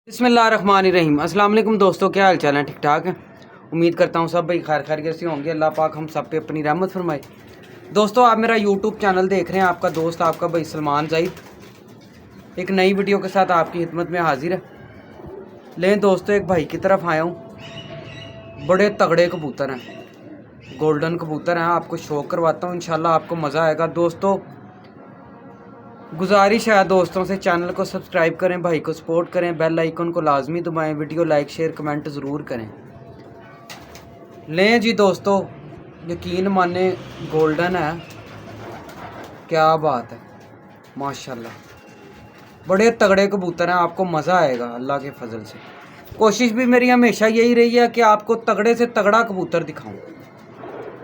बिस्मिल्लाहिर्रहमानिर्रहीम। अस्सलाम वालेकुम दोस्तों, क्या हाल चाल है? ठीक ठाक है। उम्मीद करता हूँ सब भाई खैर खैरियत से होंगे। अल्लाह पाक हम सब पे अपनी रहमत फरमाए। दोस्तों, आप मेरा यूट्यूब चैनल देख रहे हैं। आपका दोस्त आपका भाई सलमान ज़हीद एक नई वीडियो के साथ आपकी खिदमत में हाजिर है। लें दोस्तों, एक भाई की तरफ आया हूँ। बड़े तगड़े कबूतर हैं, गोल्डन कबूतर हैं। आपको शौक करवाता हूँ, इंशाल्लाह आपको मज़ा आएगा। दोस्तों, गुजारिश है दोस्तों से, चैनल को सब्सक्राइब करें, भाई को सपोर्ट करें, बेल आइकन को लाजमी दबाएं, वीडियो लाइक शेयर कमेंट ज़रूर करें। लें जी दोस्तों, यकीन माने गोल्डन है, क्या बात है, माशाल्लाह। बड़े तगड़े कबूतर हैं, आपको मज़ा आएगा अल्लाह के फजल से। कोशिश भी मेरी हमेशा यही रही है कि आपको तगड़े से तगड़ा कबूतर दिखाऊं,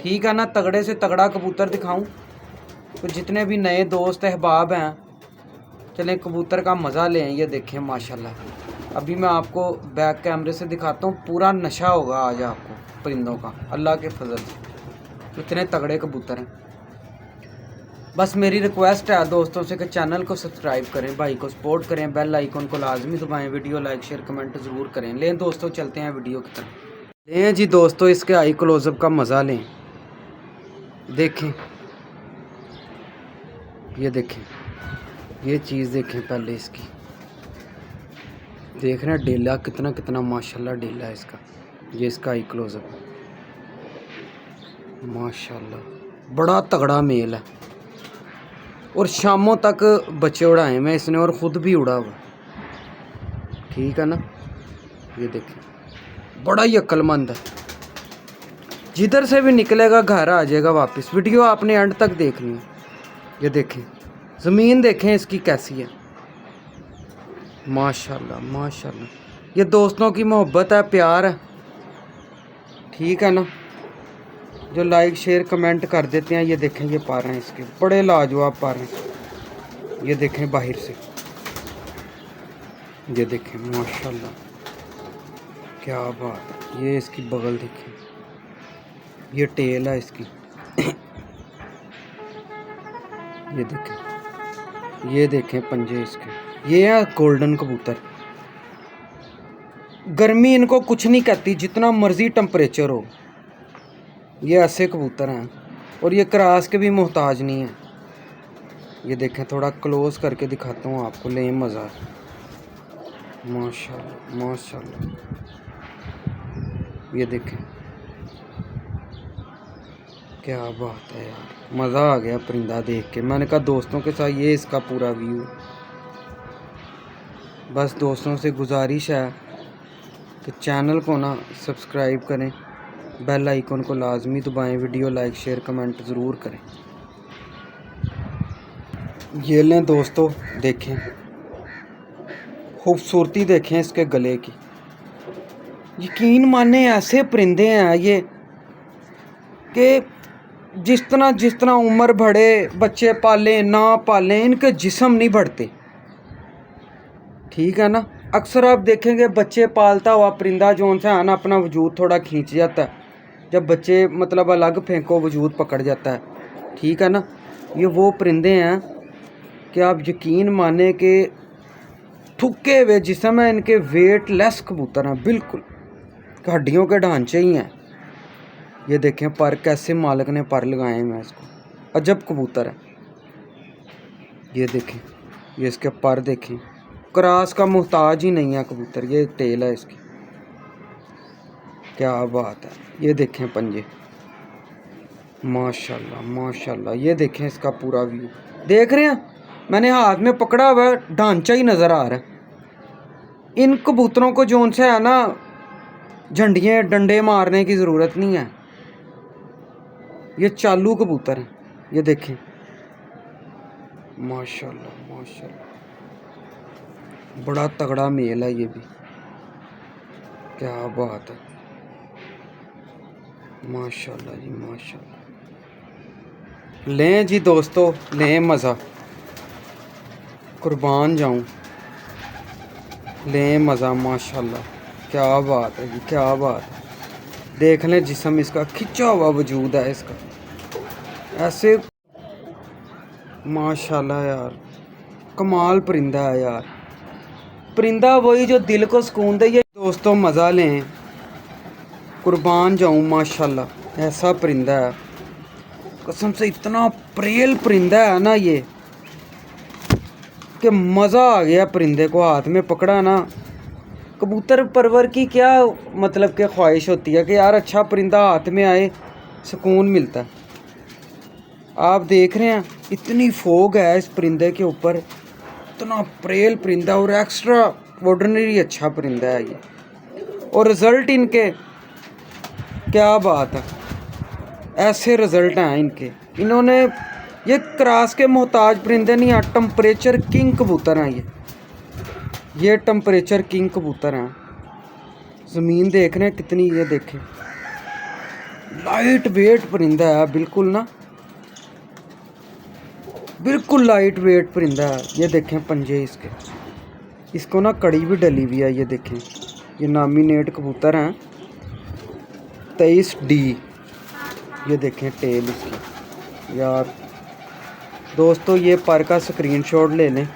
ठीक है ना, तगड़े से तगड़ा कबूतर दिखाऊं। तो जितने भी नए दोस्त अहबाब हैं, चलें कबूतर का मज़ा लें। ये देखें माशाल्लाह। अभी मैं आपको बैक कैमरे से दिखाता हूँ, पूरा नशा होगा आज आपको परिंदों का अल्लाह के फजल से। इतने तगड़े कबूतर हैं। बस मेरी रिक्वेस्ट है दोस्तों से कि चैनल को सब्सक्राइब करें, भाई को सपोर्ट करें, बेल आइकन को लाजमी दबाएं, वीडियो लाइक शेयर कमेंट ज़रूर करें। लें दोस्तों, चलते हैं वीडियो की तरफ। लें जी दोस्तों, इसके आई क्लोजअप का मज़ा लें। देखें, ये देखें, ये चीज़ देखें पहले इसकी। देख रहे हैं डेला कितना कितना माशाल्लाह डेला है इसका। ये इसका आई क्लोजअप माशाल्लाह, बड़ा तगड़ा मेल है। और शामों तक बच्चे उड़ाए मैं इसने, और ख़ुद भी उड़ा हुआ, ठीक है ना। ये देखें, बड़ा ही अक्लमंद है, जिधर से भी निकलेगा घर आ जाएगा वापस। वीडियो आपने एंड तक देखनी है। ये देखें, ज़मीन देखें इसकी कैसी है, माशाल्लाह माशाल्लाह। ये दोस्तों की मोहब्बत है, प्यार है, ठीक है ना, जो लाइक शेयर कमेंट कर देते हैं। ये देखें, ये पर हैं इसके, बड़े लाजवाब पर हैं। ये देखें बाहर से, ये देखें माशाल्लाह, क्या बात है। ये इसकी बगल देखें, ये टेल है इसकी। ये देखें, ये देखें पंजे इसके। ये है गोल्डन कबूतर। गर्मी इनको कुछ नहीं कहती, जितना मर्जी टेम्परेचर हो, ये ऐसे कबूतर हैं। और ये क्रॉस के भी मोहताज नहीं है। ये देखें, थोड़ा क्लोज करके दिखाता हूँ आपको, ले मज़ा। माशाल्लाह माशाल्लाह, ये देखें, क्या बात है यार, मज़ा आ गया परिंदा देख के। मैंने कहा दोस्तों के साथ ये इसका पूरा व्यू। बस दोस्तों से गुजारिश है कि चैनल को ना सब्सक्राइब करें, बेल आइकन को लाजमी दबाएं, वीडियो लाइक शेयर कमेंट ज़रूर करें। ये लें दोस्तों, देखें खूबसूरती, देखें इसके गले की। यकीन माने ऐसे परिंदे हैं ये कि जिस तरह उम्र बढ़े, बच्चे पालें ना पालें, इनके जिस्म नहीं बढ़ते, ठीक है ना। अक्सर आप देखेंगे बच्चे पालता हुआ परिंदा जो सा है ना, अपना वजूद थोड़ा खींच जाता है। जब बच्चे मतलब अलग फेंको, वजूद पकड़ जाता है, ठीक है ना। ये वो परिंदे हैं कि आप यकीन माने कि ठुके हुए जिस्म है इनके, वेट लेस कबूतर हैं, बिल्कुल हड्डियों के ढांचे ही हैं। ये देखें पर कैसे मालिक ने पर लगाए हैं इसको, अजब कबूतर है। ये देखें, ये इसके पर देखें, क्रॉस का मोहताज ही नहीं है कबूतर। ये टेल है इसकी, क्या बात है। ये देखें पंजे, माशाल्लाह माशाल्लाह। ये देखें इसका पूरा व्यू, देख रहे हैं, मैंने हाथ में पकड़ा हुआ है, ढांचा ही नज़र आ रहा है। इन कबूतरों को जो से है ना, झंडियाँ डंडे मारने की ज़रूरत नहीं है, ये चालू कबूतर हैं। ये देखें माशाल्लाह माशाल्लाह, बड़ा तगड़ा मेल है ये भी, क्या बात है, माशाल्लाह जी माशाल्लाह। लें जी दोस्तों, लें मज़ा, कुर्बान जाऊं, लें मज़ा, माशाल्लाह, क्या बात है जी, क्या बात है। देख लें जिस्म इसका, खिंचा हुआ वजूद है इसका, ऐसे माशाल्लाह यार, कमाल परिंदा है यार। परिंदा वही जो दिल को सुकून दे। ये दोस्तों मज़ा लें, कुर्बान जाऊँ माशाल्लाह, ऐसा परिंदा है कसम से, इतना प्रेल परिंदा है ना ये कि मज़ा आ गया। परिंदे को हाथ में पकड़ा ना, कबूतर परवर की क्या मतलब कि ख्वाहिश होती है कि यार अच्छा परिंदा हाथ में आए, सुकून मिलता है। आप देख रहे हैं इतनी फोग है इस परिंदे के ऊपर, इतना प्रेल परिंदा और एक्स्ट्रा ऑर्डिनरी अच्छा परिंदा है ये। और रिज़ल्ट इनके क्या बात है, ऐसे रिज़ल्ट हैं इनके। इन्होंने ये क्रॉस के मोहताज परिंदे नहीं हैं, टेम्परेचर किंग कबूतर हैं ये टेम्परेचर किंग कबूतर हैं। ज़मीन देख रहे हैं कितनी, ये देखें लाइट वेट परिंदा है बिल्कुल ना, बिल्कुल लाइट वेट परिंदा है। ये देखें पंजे इसके, इसको ना कड़ी भी डली हुई है। ये देखें ये नॉमिनेट कबूतर हैं 23D। ये देखें टेल इसकी। यार दोस्तों ये पर का स्क्रीनशॉट ले लें,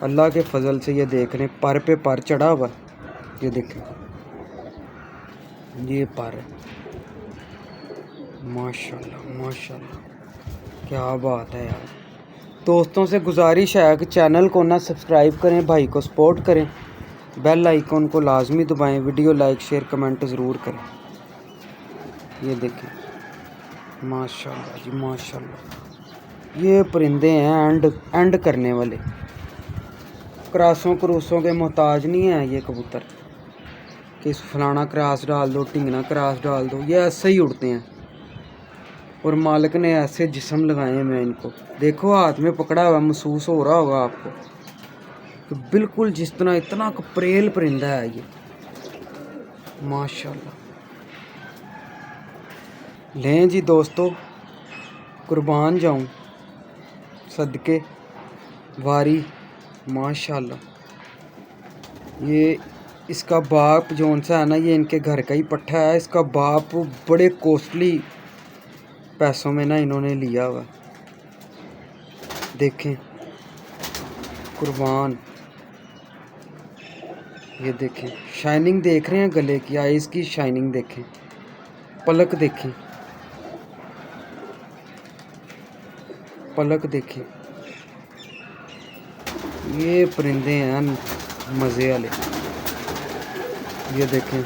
अल्लाह के फजल से। ये देख लें पर पे पर चढ़ा हुआ, ये देखें ये पर है। माशाल्लाह माशाल्लाह, क्या बात है यार। दोस्तों से गुजारिश है कि चैनल को ना सब्सक्राइब करें, भाई को सपोर्ट करें, बेल आइकॉन को लाजमी दबाएं, वीडियो लाइक शेयर कमेंट ज़रूर करें। ये देखें माशाल्लाह जी माशाल्लाह, ये परिंदे हैं एंड करने वाले, क्रासों क्रूसों के मोहताज नहीं है ये कबूतर कि इस फलाना क्रास डाल दो, टिंगना क्रास डाल दो। ये ऐसे ही उड़ते हैं और मालिक ने ऐसे जिस्म लगाए हैं। मैं इनको देखो हाथ में पकड़ा हुआ, महसूस हो रहा होगा आपको कि बिल्कुल जिस तरह इतना कप्रेल परिंदा है ये माशाल्लाह। लें जी दोस्तों, कुर्बान जाऊं सदके वारी माशाल्लाह। ये इसका बाप जोन सा है ना, ये इनके घर का ही पट्ठा है। इसका बाप बड़े कॉस्टली पैसों में ना इन्होंने लिया हुआ, देखें कुर्बान। ये देखें शाइनिंग देख रहे हैं गले की, आइज़ की शाइनिंग देखें, पलक देखें, पलक देखें। ये परिंदे हैं मज़े वाले। ये देखें,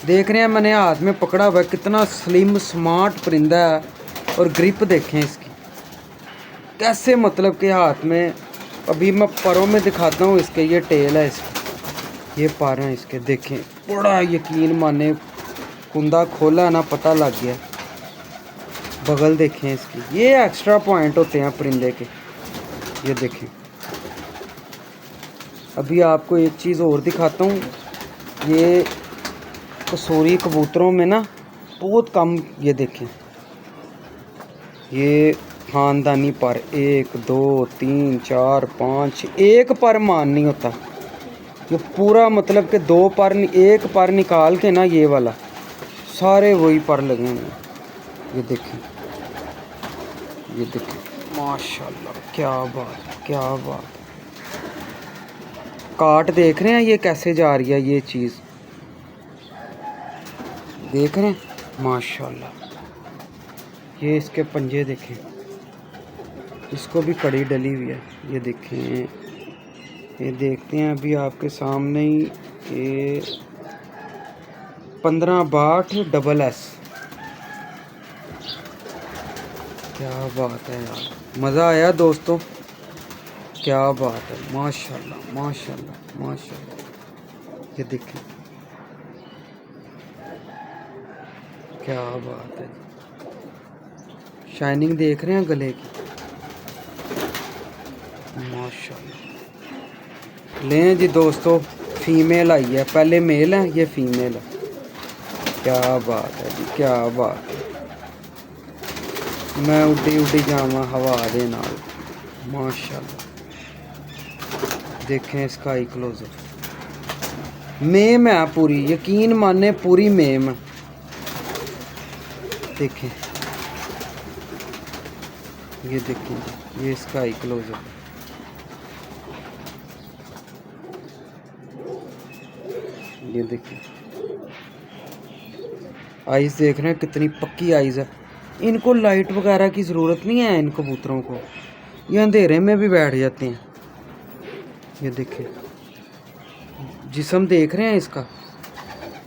देख रहे हैं मैंने हाथ में पकड़ा हुआ, कितना स्लिम स्मार्ट परिंदा है। और ग्रिप देखें इसकी कैसे, मतलब के हाथ में, अभी मैं परों में दिखाता हूँ इसके। ये टेल है इसकी, ये पर हैं इसके, देखें बड़ा यकीन माने, कुंदा खोला ना पता लग गया। बगल देखें इसकी, ये एक्स्ट्रा पॉइंट होते हैं परिंदे के। ये देखें अभी आपको एक चीज़ और दिखाता हूँ। ये कसूरी कबूतरों में ना बहुत कम, ये देखें ये ख़ानदानी पर 1 2 3 4 5, एक पर मान नहीं होता। ये पूरा मतलब कि 2 पर, एक पर निकाल के ना ये वाला सारे वही पर लगे हैं। ये देखें, ये देखें माशाल्लाह, क्या बात क्या बात। काट देख रहे हैं ये कैसे जा रही है, ये चीज़ देख रहे हैं माशाल्लाह। ये इसके पंजे देखें, इसको भी कड़ी डली हुई है। ये देखें, ये देखते हैं अभी आपके सामने ही। ये 1562 SS। क्या बात है यार, मज़ा आया दोस्तों, क्या बात है माशाल्लाह माशाल्लाह माशाल्लाह। ये देखें क्या बात है, शाइनिंग देख रहे हैं गले की माशाल्लाह। लें जी दोस्तों, फीमेल आई है, पहले मेल है, ये फीमेल है। क्या बात है जी, क्या बात है। मैं उड्डी उड्डी जावा हवा दे नाल माशाल्लाह। देखें इसका आई क्लोजर, मेम है पूरी, यकीन माने पूरी मेम। देखें ये देखें, ये इसका आई क्लोजर। ये देखिए आइज़ देख रहे हैं कितनी पक्की आइज़ है। इनको लाइट वगैरह की ज़रूरत नहीं है इन कबूतरों को, ये अंधेरे में भी बैठ जाते हैं। ये देखिए जिस्म देख रहे हैं इसका,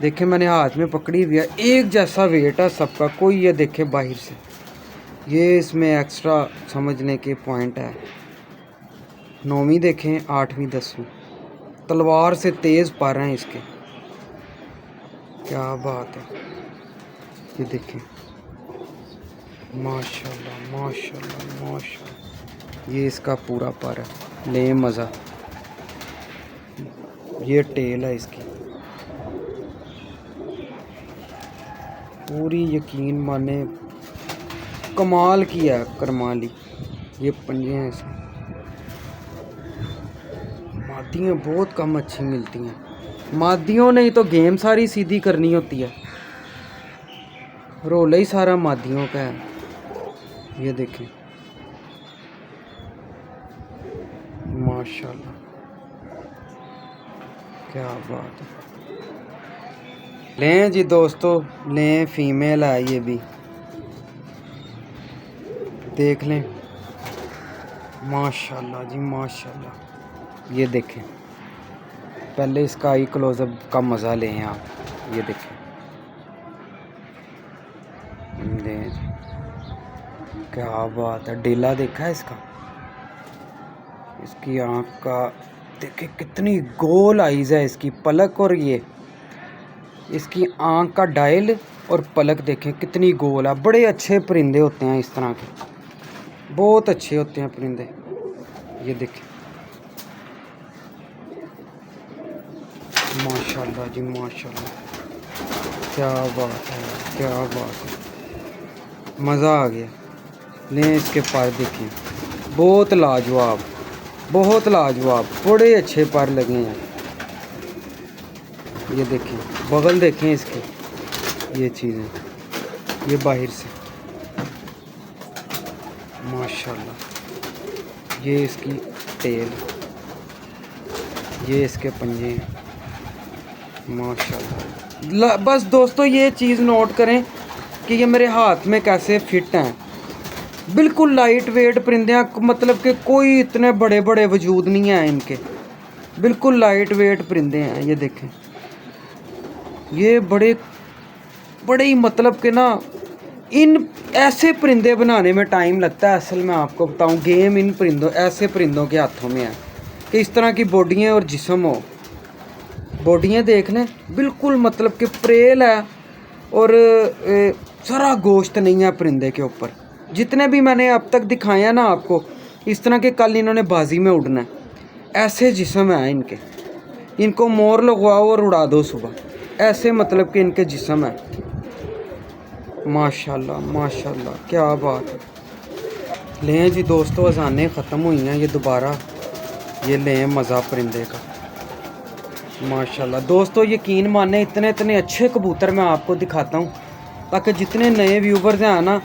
देखे मैंने हाथ में पकड़ी हुई है, एक जैसा वेट है सबका, कोई ये देखे बाहर से, ये इसमें एक्स्ट्रा समझने के पॉइंट है। 9वीं देखें 8वीं 10वीं, तलवार से तेज़ पर हैं इसके, क्या बात है। ये देखें माशाल्लाह माशाल्लाह माशाल्लाह, ये इसका पूरा पर है, ले मज़ा। ये टेल है इसकी पूरी, यकीन माने कमाल की है, करमाली। ये पंजे हैं इसमें, मादियाँ बहुत कम अच्छी मिलती हैं, मादियों ने ही तो गेम सारी सीधी करनी होती है, रोला ही सारा मादियों का है। ये देखें माशाल्लाह क्या बात है। लें जी दोस्तों, लें, फीमेल है ये भी, देख लें माशाल्लाह जी माशाल्लाह। ये देखें पहले इसका आई क्लोजअप का मज़ा लें आप, ये देखें लें जी, क्या बात है। डेला देखा है इसका, इसकी आँख का देखे कितनी गोल आइज़ है इसकी, पलक और ये इसकी आँख का डायल और पलक देखें कितनी गोल है। बड़े अच्छे परिंदे होते हैं इस तरह के, बहुत अच्छे होते हैं परिंदे। ये देखें माशाल्लाह जी माशाल्लाह, क्या बात है क्या बात है, मज़ा आ गया। लें इसके पर देखें, बहुत लाजवाब, बहुत लाजवाब, बड़े अच्छे पर लगे हैं। ये देखें बगल देखें इसके, ये चीज़ें, ये बाहर से माशाल्लाह। ये इसकी टेल, ये इसके पंजे हैं माशाल्लाह। बस दोस्तों ये चीज़ नोट करें कि ये मेरे हाथ में कैसे फिट हैं, बिल्कुल लाइट वेट परिंदे हैं, मतलब कि कोई इतने बड़े बड़े वजूद नहीं है इनके, बिल्कुल लाइट वेट परिंदे हैं। ये देखें ये बड़े बड़े ही मतलब कि ना, इन ऐसे परिंदे बनाने में टाइम लगता है। असल में आपको बताऊं, गेम इन परिंदों, ऐसे परिंदों के हाथों में है कि इस तरह की बॉडियाँ और जिस्म हो। बॉडियाँ देख लें बिल्कुल मतलब कि प्रेल है, और सारा गोश्त नहीं है परिंदे के ऊपर। जितने भी मैंने अब तक दिखाया ना आपको, इस तरह के कल इन्होंने बाजी में उड़ना है, ऐसे जिस्म है इनके। इनको मोर लगवाओ और उड़ा दो सुबह, ऐसे मतलब कि इनके जिस्म है। माशाल्लाह माशाल्लाह क्या बात है। लें जी दोस्तों, अज़ानें ख़त्म हुई हैं, ये दोबारा ये लें मज़ा परिंदे का माशाल्लाह। दोस्तों यकीन माने इतने इतने अच्छे कबूतर मैं आपको दिखाता हूँ, ताकि जितने नए व्यूवर्स हैं ना,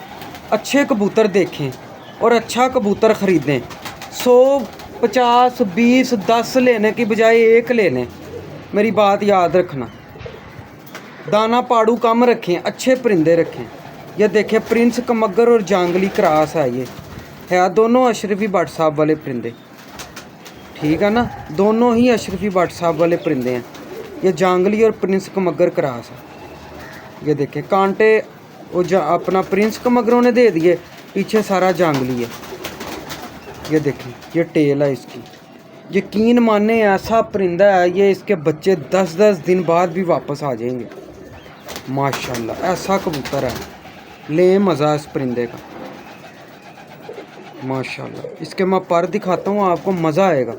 अच्छे कबूतर देखें और अच्छा कबूतर ख़रीदें। 100 50 20 10 लेने की बजाय एक ले लें, मेरी बात याद रखना। दाना पाड़ू कम रखें, अच्छे परिंदे रखें। ये देखें प्रिंस कमगर और जांगली क्रॉस है, ये है दोनों अशरफी भट्ट साहब वाले परिंदे, ठीक है ना, दोनों ही अशरफी भट्ट साहब वाले परिंदे हैं। ये जांगली और प्रिंस कमगर क्रॉस है। ये देखें कांटे वो अपना प्रिंस कमगरों ने दे दिए, पीछे सारा जांगली है। ये देखें ये टेल है इसकी, यकीन माने ऐसा परिंदा है ये, इसके बच्चे 10-10 दिन बाद भी वापस आ जाएंगे माशाल्लाह। ऐसा कबूतर है, ले मज़ा इस परिंदे का माशाल्लाह। इसके मैं पर दिखाता हूँ आपको, मज़ा आएगा।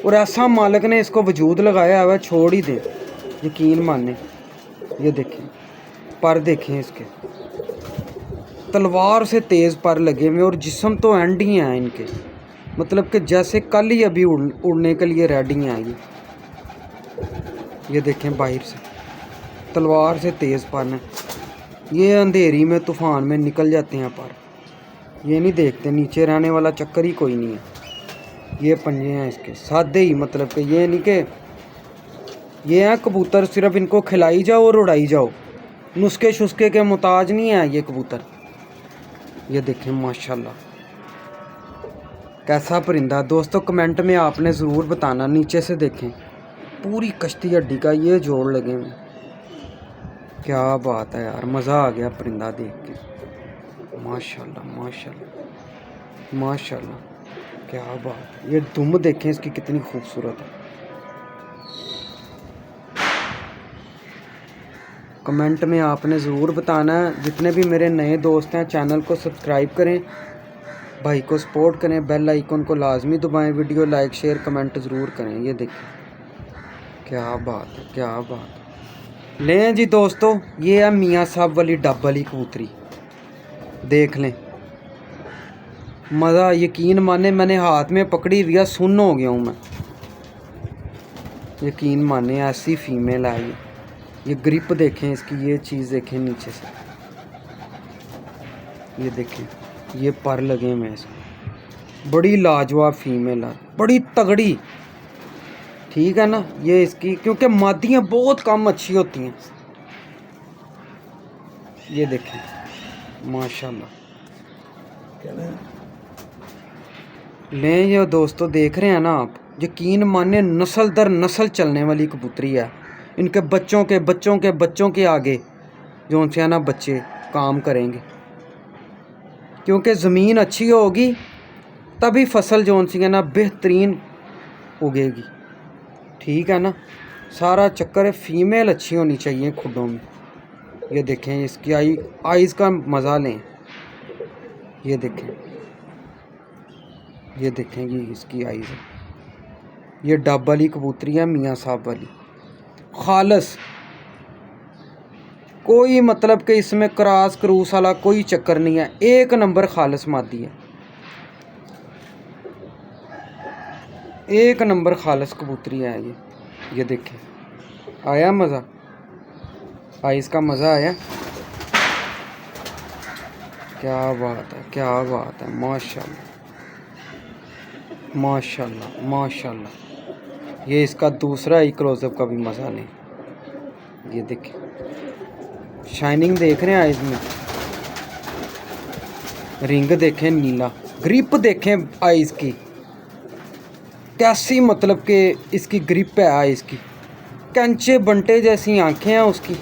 और ऐसा मालिक ने इसको वजूद लगाया हुआ, छोड़ ही दे, यकीन माने। ये देखें पर देखें इसके, तलवार से तेज़ पर लगे हुए, और जिस्म तो एंड ही हैं इनके, मतलब कि जैसे कल ही अभी उड़ने के लिए रेडी हैं ये देखें बाहर से तलवार से तेज़ पर हैं। ये अंधेरी में तूफ़ान में निकल जाते हैं पर, ये नहीं देखते, नीचे रहने वाला चक्कर ही कोई नहीं है। ये पंजे हैं इसके सादे ही, मतलब कि ये नहीं कि ये हैं कबूतर, सिर्फ इनको खिलाई जाओ और उड़ाई जाओ, नुस्खे शुस्खे के मुताज नहीं है ये कबूतर। ये देखें माशाल्लाह कैसा परिंदा। दोस्तों कमेंट में आपने ज़रूर बताना। नीचे से देखें पूरी कश्ती हड्डी का ये जोड़ लगे हुए, क्या बात है यार, मज़ा आ गया परिंदा देख के। माशाल्लाह माशाल्लाह माशाल्लाह, क्या बात है। ये दुम देखें इसकी कितनी खूबसूरत है। कमेंट में आपने ज़रूर बताना है। जितने भी मेरे नए दोस्त हैं चैनल को सब्सक्राइब करें, भाई को सपोर्ट करें, बेल आइकन को लाजमी दबाएं, वीडियो लाइक शेयर कमेंट ज़रूर करें। ये देखें क्या बात है, क्या बात है। लें जी दोस्तों, ये है मियाँ साहब वाली डब वाली कबूतरी, देख लें मज़ा। यकीन माने मैंने हाथ में पकड़ी हुई है, सुन्न हो गया हूँ मैं। यकीन माने ऐसी फीमेल है ये ग्रिप देखें इसकी, ये चीज़ देखें नीचे से, ये देखें ये पर लगे हुए इसको। बड़ी लाजवाब फीमेल है, बड़ी तगड़ी, ठीक है ना। ये इसकी क्योंकि मादियाँ बहुत कम अच्छी होती हैं। ये देखें माशाल्लाह। लें ये दोस्तों, देख रहे हैं ना आप, यकीन माने नस्ल दर नस्ल चलने वाली कबूतरी है। इनके बच्चों के बच्चों के बच्चों के आगे जो उनसे ना बच्चे काम करेंगे, क्योंकि ज़मीन अच्छी होगी तभी फसल जो उनसी है ना बेहतरीन उगेगी, ठीक है ना। सारा चक्कर है, फीमेल अच्छी होनी चाहिए खुडों में। ये देखें इसकी आइज़ का मज़ा लें। ये देखें, ये देखें ये इसकी आइज़ है। ये डब वाली कबूतरी है, मियाँ साहब वाली, खालस। कोई मतलब कि इसमें क्रॉस क्रूस वाला कोई चक्कर नहीं है, एक नंबर खालस मादी है, एक नंबर खालस कबूतरी है ये। ये देखें आया मज़ा, आइस का मज़ा आया। क्या बात है, क्या बात है, माशाल्लाह माशाल्लाह माशाल्लाह। ये इसका दूसरा ही क्लोजअप का भी मज़ा लें। ये देखें शाइनिंग देख रहे हैं आइज़ में, रिंग देखें नीला, ग्रिप देखें आइज़ की कैसी, मतलब कि इसकी ग्रिप है आइज़ की, कंचे बंटे जैसी आंखें हैं उसकी,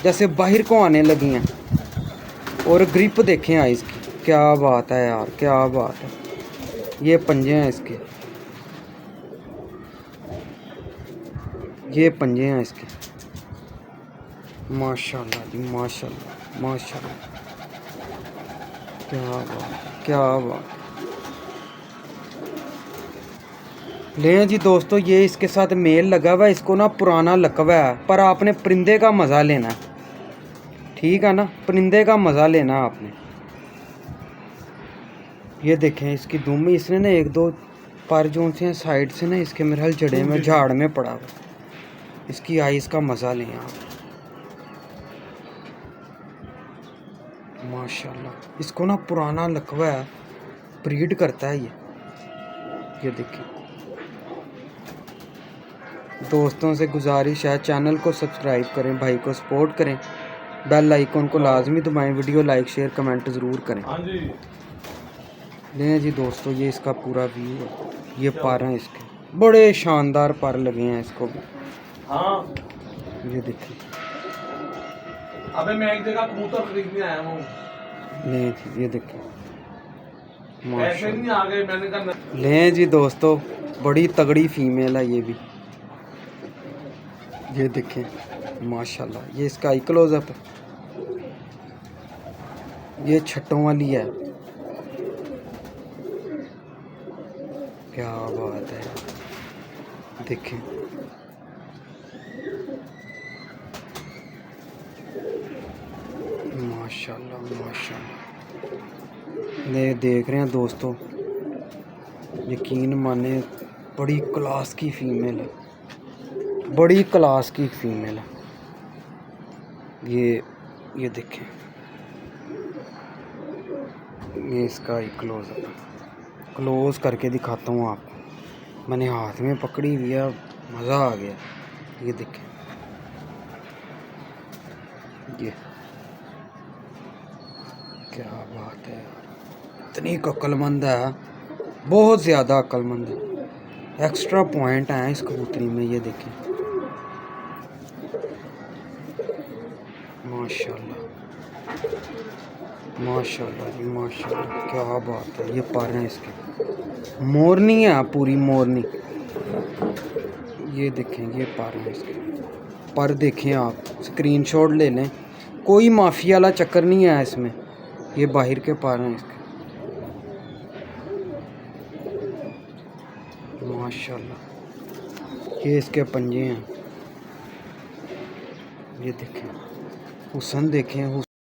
जैसे बाहर को आने लगी हैं। और ग्रिप देखें आइज़ की, क्या बात है यार, क्या बात है। ये पंजे हैं इसके, ये पंजे हैं इसके, माशाल्लाह जी माशाल्लाह माशाल्लाह, क्या बात, क्या बात। लें जी दोस्तों, ये इसके साथ मेल लगा हुआ है, इसको ना पुराना लकवा है, पर आपने परिंदे का मज़ा लेना है, ठीक है ना, परिंदे का मज़ा लेना आपने। ये देखें इसकी दुम, इसने ना एक दो पर जो से साइड से ना इसके मेरे हाल जड़े में झाड़ में पड़ा हुआ। इसकी आइज़ का मज़ा लें आप, माशाल्लाह। इसको ना पुराना लकवा है, ब्रीड करता है ये देखें। दोस्तों से गुजारिश है, चैनल को सब्सक्राइब करें, भाई को सपोर्ट करें, बेल आइकन को लाजमी दबाएं, वीडियो लाइक शेयर कमेंट ज़रूर करें। लें जी दोस्तों, ये इसका पूरा व्यू है। ये पर हैं इसके, बड़े शानदार पर लगे हैं इसको भी। हाँ ये देखिए, अबे मैं एक जगह कबूतर खरीदने आया हूँ। लें जी ये देखिए, ऐसे नहीं आ गए, मैंने कहा। लें जी दोस्तों, बड़ी तगड़ी फीमेल है ये भी। ये देखें माशाल्लाह, ये इसका आई क्लोजअप है। ये छट्टों वाली है, क्या बात है, देखें माशाल्लाह माशाल्लाह। ये देख रहे हैं दोस्तों, यकीन माने बड़ी क्लास की फ़ीमेल है, बड़ी क्लास की फ़ीमेल है। ये देखें, ये इसका ही क्लोज़ करके दिखाता हूँ आपको। मैंने हाथ में पकड़ी हुई है, मज़ा आ गया। ये देखें ये क्या बात है यार, इतनी अक्लमंद है, बहुत ज़्यादा अक्लमंद है। एक्स्ट्रा पॉइंट हैं इस कबूतरी में, ये देखें माशाल्लाह माशाल्लाह जी माशाल्लाह, क्या बात है। ये पर हैं इसके, मोरनी है पूरी मोरनी। ये देखें ये पर हैं इसके, पर देखें आप, स्क्रीनशॉट ले लें, कोई माफिया वाला चक्कर नहीं है इसमें। ये बाहर के पर हैं इसके, माशाल्लाह। ये इसके पंजे हैं, ये देखें हुसन, देखें